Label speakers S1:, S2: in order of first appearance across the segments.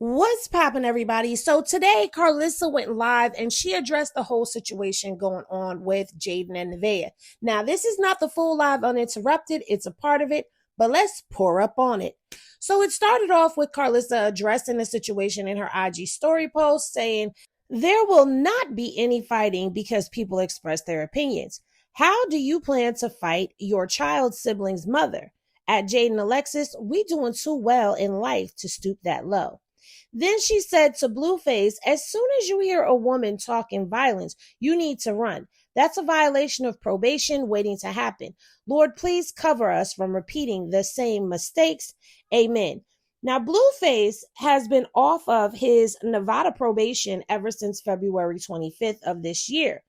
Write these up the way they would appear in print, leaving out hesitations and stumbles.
S1: What's poppin', everybody? So today, Karlissa went live and she addressed the whole situation going on with Jaidyn and Nevaeh. Now, this is not the full live uninterrupted. It's a part of it, but let's pour up on it. So it started off with Karlissa addressing the situation in her IG story post, saying, "There will not be any fighting because people express their opinions. How do you plan to fight your child's sibling's mother? At Jaidyn Alexis, we doing too well in life to stoop that low." Then she said to Blueface, "As soon as you hear a woman talking violence, you need to run. That's a violation of probation waiting to happen. Lord, please cover us from repeating the same mistakes. Amen." Now, Blueface has been off of his Nevada probation ever since February 25th of this year.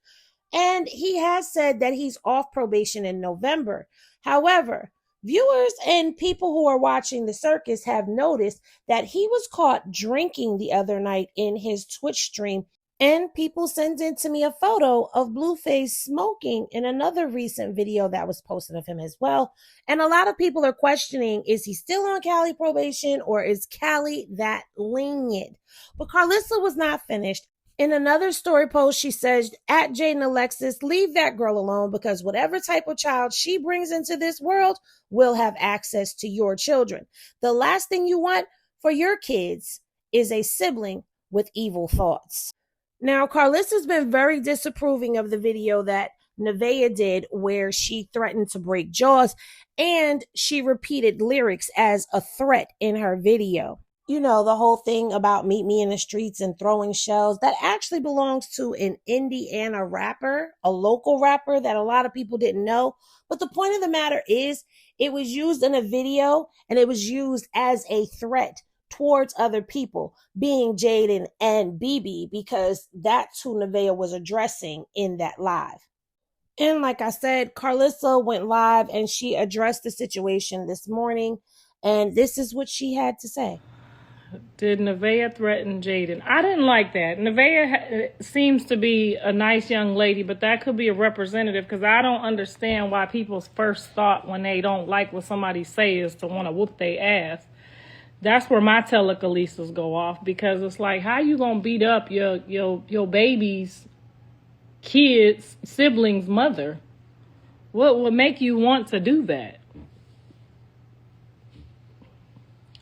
S1: And he has said that he's off probation in November. However, viewers and people who are watching the circus have noticed that he was caught drinking the other night in his Twitch stream, and people sent in to me a photo of Blueface smoking in another recent video that was posted of him as well. And a lot of people are questioning, is he still on Cali probation or is Cali that lenient? But Karlissa was not finished. In another story post, she says, "At Jaidyn Alexis, leave that girl alone because whatever type of child she brings into this world will have access to your children. The last thing you want for your kids is a sibling with evil thoughts." Now, Karlissa's been very disapproving of the video that Nevaeh did where she threatened to break jaws, and she repeated lyrics as a threat in her video. You know, the whole thing about meet me in the streets and throwing shells, that actually belongs to an Indiana rapper, a local rapper that a lot of people didn't know. But the point of the matter is, it was used in a video and it was used as a threat towards other people, being Jaidyn and BB, because that's who Nevaeh was addressing in that live. And like I said, Karlissa went live and she addressed the situation this morning, and this is what she had to say.
S2: Did Nevaeh threaten Jaidyn? I didn't like that. Nevaeh seems to be a nice young lady, but that could be a representative, because I don't understand why people's first thought when they don't like what somebody says is to want to whoop their ass. That's where my telekinesis go off, because it's like, how you gonna beat up your baby's kid's sibling's mother? What would make you want to do that?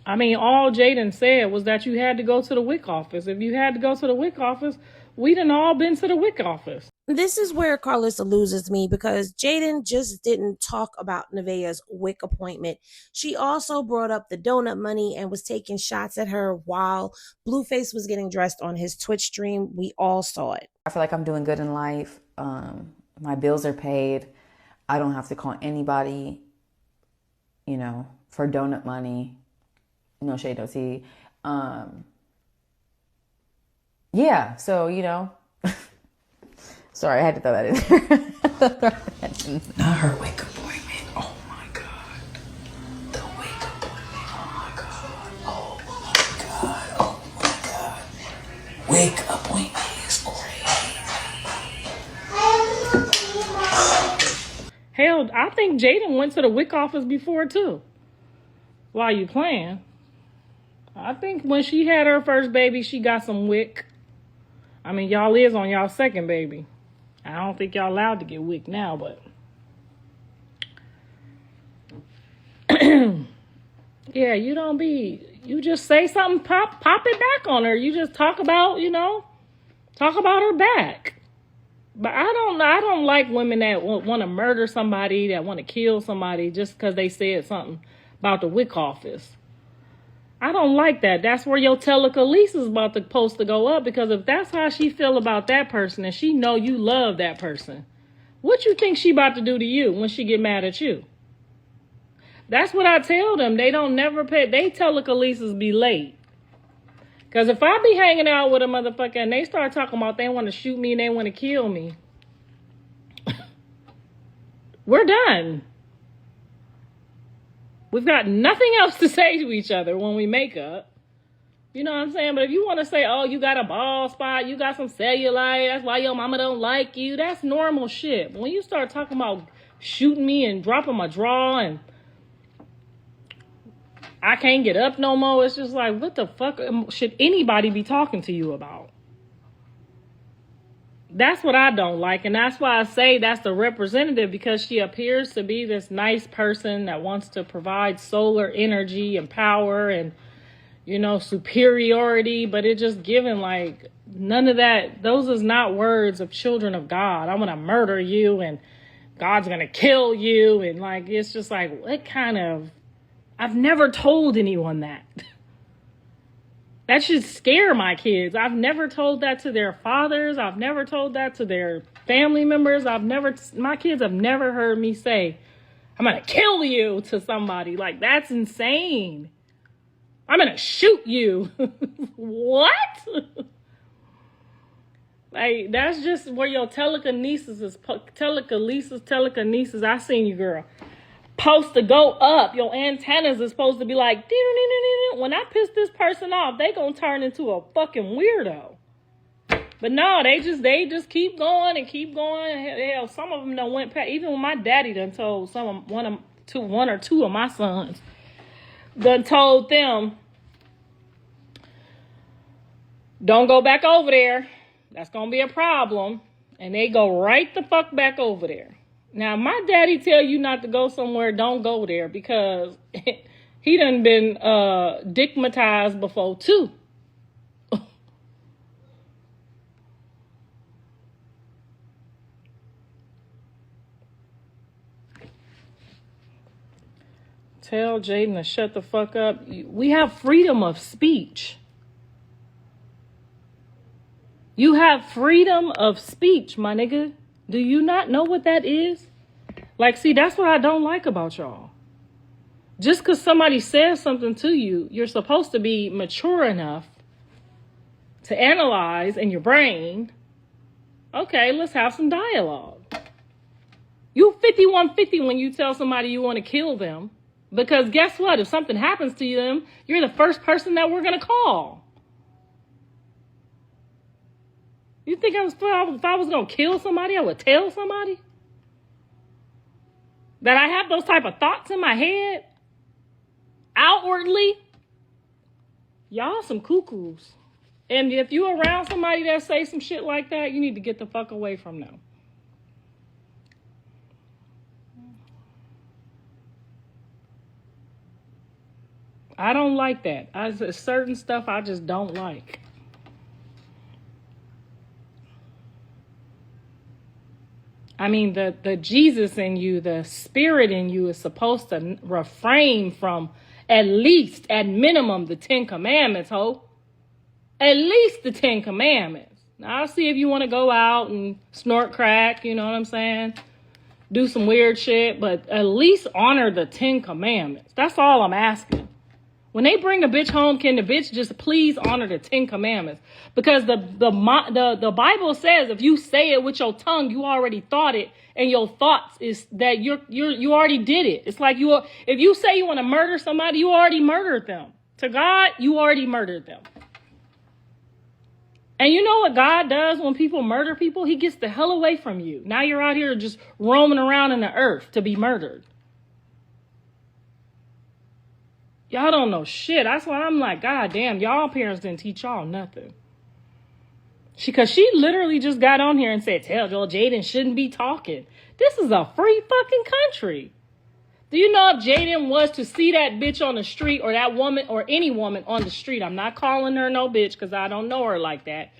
S2: I mean, all Jaidyn said was that you had to go to the WIC office. If you had to go to the WIC office, we done all been to the WIC office.
S1: This is where Karlissa loses me, because Jaidyn just didn't talk about Nevaeh's WIC appointment. She also brought up the donut money and was taking shots at her while Blueface was getting dressed on his Twitch stream. We all saw it.
S3: I feel like I'm doing good in life. My bills are paid. I don't have to call anybody, for donut money. No shade, no tea. Yeah, so, sorry, I had to throw that in there.
S4: Not her wake appointment. Oh my God. The wake appointment. Oh my God. Oh my God. Oh my God. Wake appointment is crazy.
S2: Hell, I think Jaidyn went to the WIC office before too. While you playing. I think when she had her first baby, she got some WIC. I mean, y'all is on y'all second baby. I don't think y'all allowed to get WIC now, but yeah, you just say something, pop it back on her. You just talk about her back. But I don't like women that want to murder somebody, that want to kill somebody just because they said something about the WIC office. I don't like that. That's where your telekinesis is supposed to go up, because if that's how she feel about that person and she know you love that person, what you think she about to do to you when she get mad at you? That's what I tell them. They don't never pay. They telekinesis be late. Because if I be hanging out with a motherfucker and they start talking about they want to shoot me and they want to kill me, we're done. We've got nothing else to say to each other when we make up. You know what I'm saying? But if you want to say, oh, you got a bald spot, you got some cellulite, that's why your mama don't like you, that's normal shit. But when you start talking about shooting me and dropping my draw, and I can't get up no more. It's just like, what the fuck should anybody be talking to you about? That's what I don't like. And that's why I say that's the representative, because she appears to be this nice person that wants to provide solar energy and power and, you know, superiority. But it just given like none of that. Those is not words of children of God. I'm going to murder you and God's going to kill you. And like, it's just like, what kind of, I've never told anyone that. That should scare my kids. I've never told that to their fathers. I've never told that to their family members. My kids have never heard me say, I'm going to kill you to somebody. Like, that's insane. I'm going to shoot you. What? Like, that's just where your telekinesis is. Telekinesis. I seen you, girl. Supposed to go up. Your antennas is supposed to be like, when I piss this person off, they gonna turn into a fucking weirdo. But no, they just keep going and keep going. Hell, some of them done went past. Even when my daddy done told one or two of my sons, done told them, don't go back over there. That's gonna be a problem. And they go right the fuck back over there. Now, my daddy tell you not to go somewhere, don't go there, because he done been digmatized before, too. Tell Jaidyn to shut the fuck up. We have freedom of speech. You have freedom of speech, my nigga. Do you not know what that is? Like, see, that's what I don't like about y'all. Just because somebody says something to you, you're supposed to be mature enough to analyze in your brain, okay, let's have some dialogue. You 5150 when you tell somebody you want to kill them. Because guess what? If something happens to them, you're the first person that we're going to call. You think if I was going to kill somebody, I would tell somebody? That I have those type of thoughts in my head? Outwardly? Y'all some cuckoos. And if you around somebody that say some shit like that, you need to get the fuck away from them. I don't like that. Certain stuff I just don't like. I mean, the Jesus in you, the spirit in you is supposed to refrain from at minimum, the 10 Commandments, ho. At least the 10 Commandments. Now, I'll see if you want to go out and snort crack, you know what I'm saying? Do some weird shit, but at least honor the 10 Commandments. That's all I'm asking. When they bring a bitch home, can the bitch just please honor the 10 Commandments? Because the Bible says if you say it with your tongue, you already thought it, and your thoughts is that you already did it. It's like if you say you want to murder somebody, you already murdered them. To God, you already murdered them. And you know what God does when people murder people? He gets the hell away from you. Now you're out here just roaming around in the earth to be murdered. Y'all don't know shit. That's why I'm like, God damn, y'all parents didn't teach y'all nothing. Because she literally just got on here and said, tell Joel Jaidyn shouldn't be talking. This is a free fucking country. Do you know if Jaidyn was to see that bitch on the street, or that woman, or any woman on the street, I'm not calling her no bitch because I don't know her like that.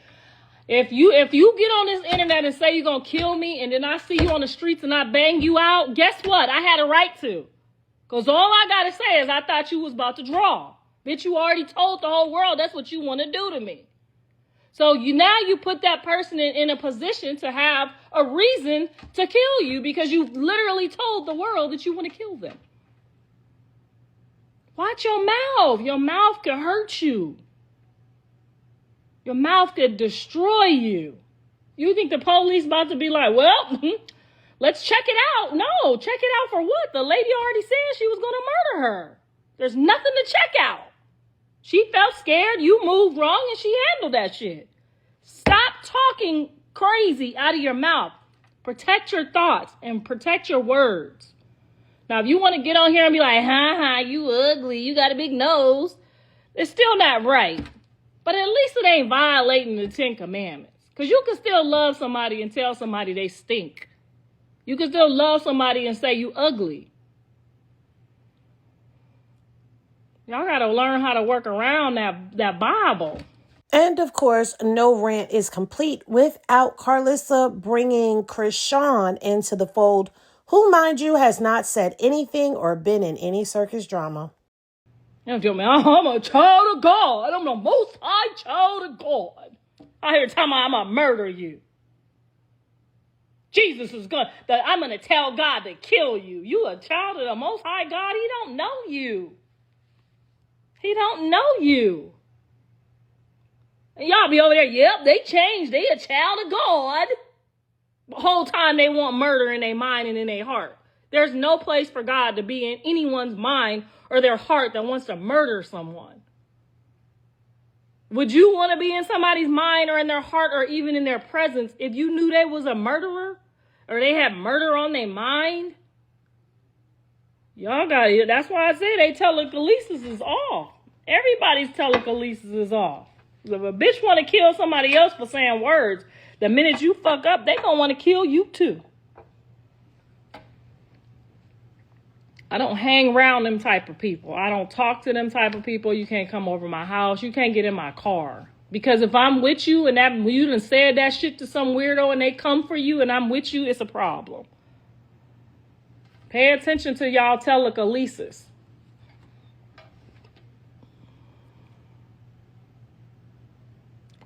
S2: If you get on this internet and say you're going to kill me, and then I see you on the streets and I bang you out, guess what? I had a right to. Because all I got to say is I thought you was about to draw. Bitch, you already told the whole world that's what you want to do to me. So now you put that person in a position to have a reason to kill you because you literally told the world that you want to kill them. Watch your mouth. Your mouth could hurt you. Your mouth could destroy you. You think the police about to be like, well, let's check it out. No, check it out for what? The lady already said she was going to murder her. There's nothing to check out. She felt scared. You moved wrong and she handled that shit. Stop talking crazy out of your mouth. Protect your thoughts and protect your words. Now, if you want to get on here and be like, you ugly, you got a big nose, it's still not right. But at least it ain't violating the 10 Commandments. Because you can still love somebody and tell somebody they stink. You can still love somebody and say you ugly. Y'all got to learn how to work around that Bible.
S1: And of course, no rant is complete without Karlissa bringing Chrisean into the fold, who, mind you, has not said anything or been in any circus drama.
S2: Don't tell me I'm a child of God. I'm the most high child of God. I hear telling me I'm going to murder you. Jesus is going to, I'm going to tell God to kill you. You a child of the most high God. He don't know you. He don't know you. And y'all be over there, yep, they changed. They a child of God. The whole time they want murder in their mind and in their heart. There's no place for God to be in anyone's mind or their heart that wants to murder someone. Would you want to be in somebody's mind or in their heart or even in their presence if you knew they was a murderer or they had murder on their mind? Y'all got it. That's why I say they telekinesis is off. Everybody's telekinesis is off. If a bitch want to kill somebody else for saying words, the minute you fuck up, they gonna want to kill you too. I don't hang around them type of people. I don't talk to them type of people. You can't come over my house. You can't get in my car. Because if I'm with you and you done said that shit to some weirdo and they come for you and I'm with you, it's a problem. Pay attention to y'all telekinesis.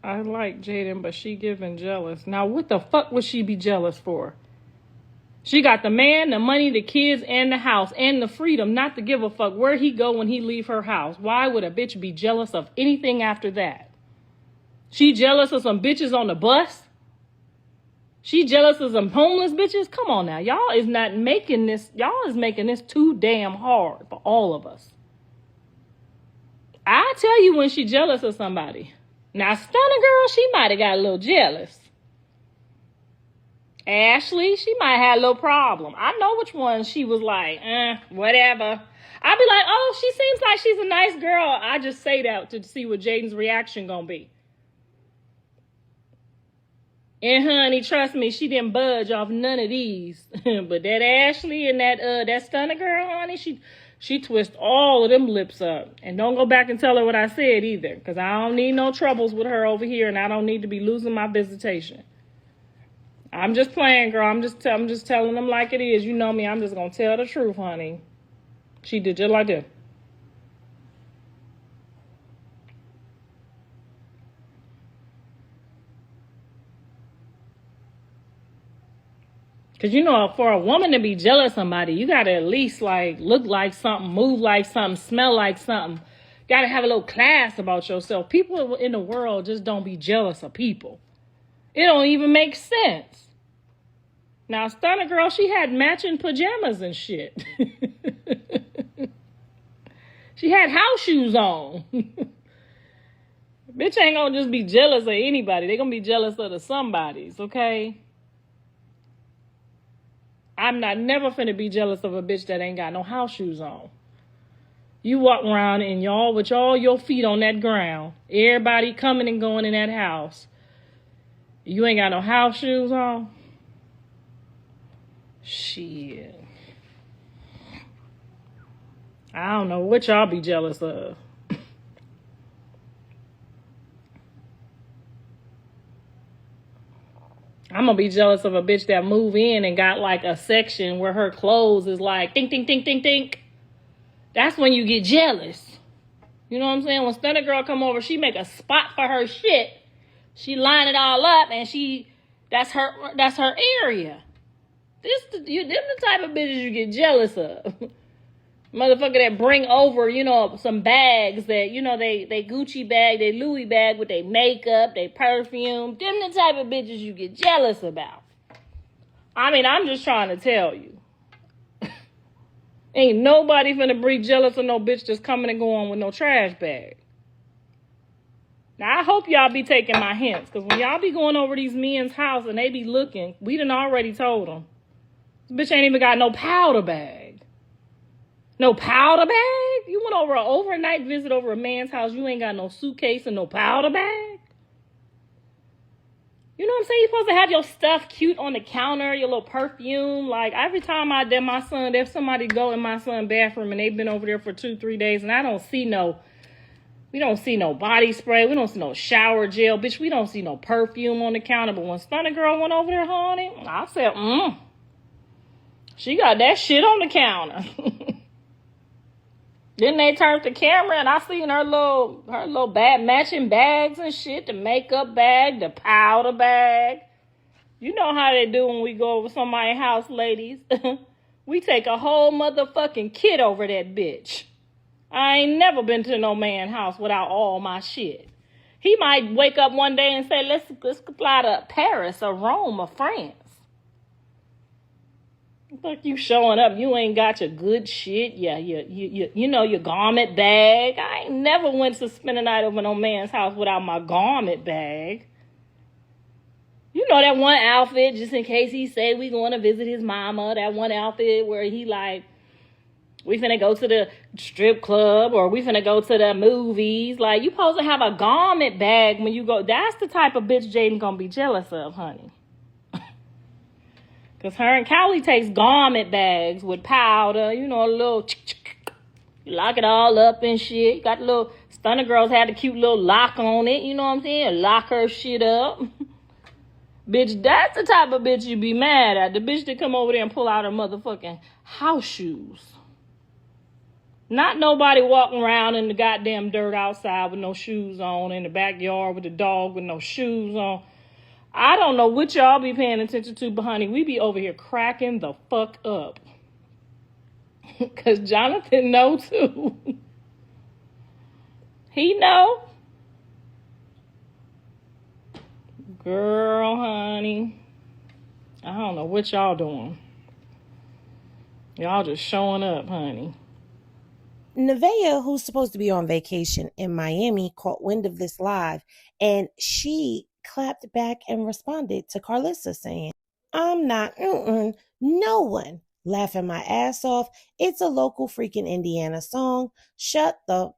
S2: I like Jaidyn, but she giving jealous. Now, what the fuck would she be jealous for? She got the man, the money, the kids, and the house, and the freedom not to give a fuck where he go when he leave her house. Why would a bitch be jealous of anything after that? She jealous of some bitches on the bus? She jealous of some homeless bitches? Come on now. Y'all is making this too damn hard for all of us. I tell you when she jealous of somebody. Now, Stunner Girl, she might have got a little jealous. Ashley, she might have a little problem. I know which one she was like, whatever. I'd be like, oh, she seems like she's a nice girl. I just say that to see what Jaidyn's reaction gonna be. And honey, trust me, she didn't budge off none of these. But that Ashley and that Stunner Girl, honey, she twist all of them lips up. And don't go back and tell her what I said either. Because I don't need no troubles with her over here. And I don't need to be losing my visitation. I'm just playing, girl. I'm just telling them like it is. You know me. I'm just going to tell the truth, honey. She did just like that. Because, you know, for a woman to be jealous of somebody, you got to at least, like, look like something, move like something, smell like something. Got to have a little class about yourself. People in the world just don't be jealous of people. It don't even make sense. Now, Stunner Girl, she had matching pajamas and shit. She had house shoes on. Bitch ain't going to just be jealous of anybody. They going to be jealous of the somebodies, okay? I'm never finna be jealous of a bitch that ain't got no house shoes on. You walk around and y'all with all your feet on that ground. Everybody coming and going in that house. You ain't got no house shoes on? Shit. I don't know what y'all be jealous of. I'm going to be jealous of a bitch that move in and got like a section where her clothes is like, think, think, think, think, think. That's when you get jealous. You know what I'm saying? When Stunner Girl come over, she make a spot for her shit. She line it all up and that's her area. Them the type of bitches you get jealous of. Motherfucker that bring over, you know, some bags that, you know, they Gucci bag, they Louis bag with their makeup, their perfume. Them the type of bitches you get jealous about. I mean, I'm just trying to tell you. Ain't nobody finna be jealous of no bitch that's coming and going with no trash bag. Now, I hope y'all be taking my hints. Because when y'all be going over these men's house and they be looking, we done already told them. This bitch ain't even got no powder bag. No powder bag? You went over an overnight visit over a man's house. You ain't got no suitcase and no powder bag? You know what I'm saying? You're supposed to have your stuff cute on the counter, your little perfume. Like, every time I did my son, there's somebody go in my son's bathroom and they've been over there for 2-3 days and we don't see no body spray. We don't see no shower gel. Bitch, we don't see no perfume on the counter. But when Stunner Girl went over there, honey, I said, she got that shit on the counter. Then they turned the camera and I seen her little bag, matching bags and shit. The makeup bag, the powder bag. You know how they do when we go over somebody's house, ladies. We take a whole motherfucking kit over that bitch. I ain't never been to no man's house without all my shit. He might wake up one day and say, let's fly to Paris or Rome or France. Like, you showing up, you ain't got your good shit. Yeah, you know, your garment bag. I ain't never went to spend a night over no man's house without my garment bag. You know, that one outfit, just in case he say we going to visit his mama. That one outfit where he like, we finna go to the strip club or we finna go to the movies. Like, you supposed to have a garment bag when you go. That's the type of bitch Jaidyn gonna be jealous of, honey. Because her and Callie takes garment bags with powder, you know, a little, you lock it all up and shit. You got the little, Stunner Girls had a cute little lock on it, you know what I'm saying? Lock her shit up. Bitch, that's the type of bitch you be mad at. The bitch that come over there and pull out her motherfucking house shoes. Not nobody walking around in the goddamn dirt outside with no shoes on, in the backyard with the dog with no shoes on. I don't know what y'all be paying attention to, but honey, we be over here cracking the fuck up. Because Jonathan know too. He know. Girl, honey. I don't know what y'all doing. Y'all just showing up, honey.
S1: Nevaeh, who's supposed to be on vacation in Miami, caught wind of this live, and she clapped back and responded to Karlissa saying, I'm not, no one, laughing my ass off. It's a local freaking Indiana song. Shut the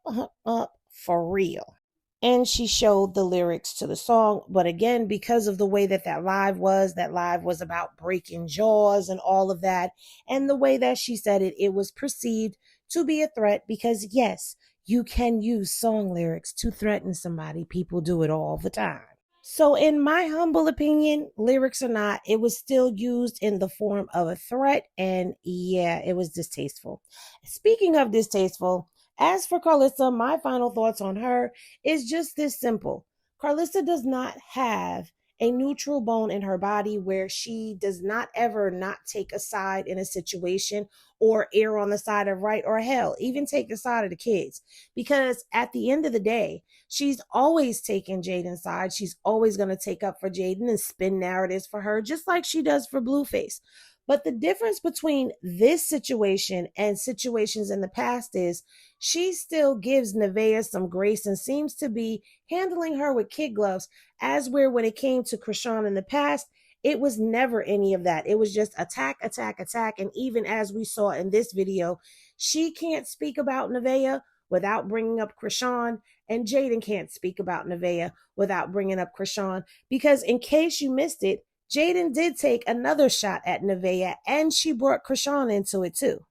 S1: up for real. And she showed the lyrics to the song. But again, because of the way that live was about breaking jaws and all of that. And the way that she said it, it was perceived to be a threat because, yes, you can use song lyrics to threaten somebody. People do it all the time. So in my humble opinion, lyrics or not, it was still used in the form of a threat. And yeah, it was distasteful. Speaking of distasteful, as for Karlissa, my final thoughts on her is just this simple. Karlissa does not have a neutral bone in her body where she does not ever not take a side in a situation or err on the side of right, or hell, even take the side of the kids. Because at the end of the day, she's always taken Jaidyn's side. She's always going to take up for Jaidyn and spin narratives for her, just like she does for Blueface. But the difference between this situation and situations in the past is she still gives Nevaeh some grace and seems to be handling her with kid gloves, as where when it came to Chrisean in the past, it was never any of that. It was just attack, attack, attack. And even as we saw in this video, she can't speak about Nevaeh without bringing up Chrisean, and Jaidyn can't speak about Nevaeh without bringing up Chrisean, because in case you missed it, Jaidyn did take another shot at Nevaeh, and she brought Chrisean into it too.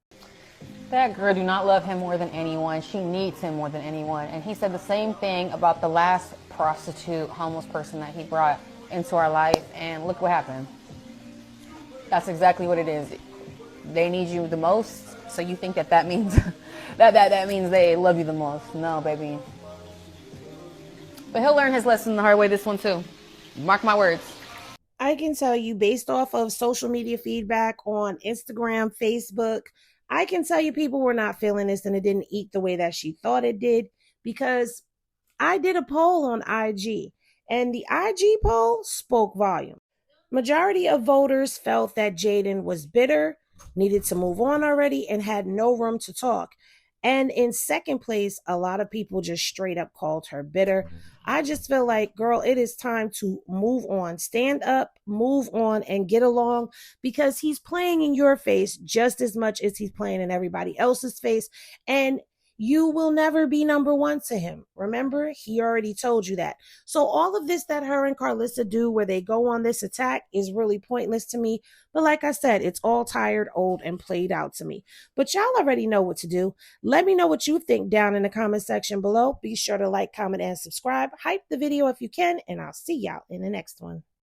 S3: That girl do not love him more than anyone. She needs him more than anyone. And he said the same thing about the last prostitute, homeless person that he brought into our life. And look what happened. That's exactly what it is. They need you the most. So you think that means that means they love you the most. No, baby. But he'll learn his lesson the hard way, this one too. Mark my words.
S1: I can tell you, based off of social media feedback on Instagram, Facebook, I can tell you people were not feeling this, and it didn't eat the way that she thought it did, because I did a poll on IG, and the IG poll spoke volume. Majority of voters felt that Jaidyn was bitter, needed to move on already, and had no room to talk. And in second place, a lot of people just straight up called her bitter. I just feel like, girl, it is time to move on. Stand up, move on, and get along, because he's playing in your face just as much as he's playing in everybody else's face. And you will never be number one to him. Remember, he already told you that. So all of this that her and Karlissa do where they go on this attack is really pointless to me. But like I said, it's all tired, old, and played out to me. But y'all already know what to do. Let me know what you think down in the comment section below. Be sure to like, comment, and subscribe. Hype the video if you can, and I'll see y'all in the next one.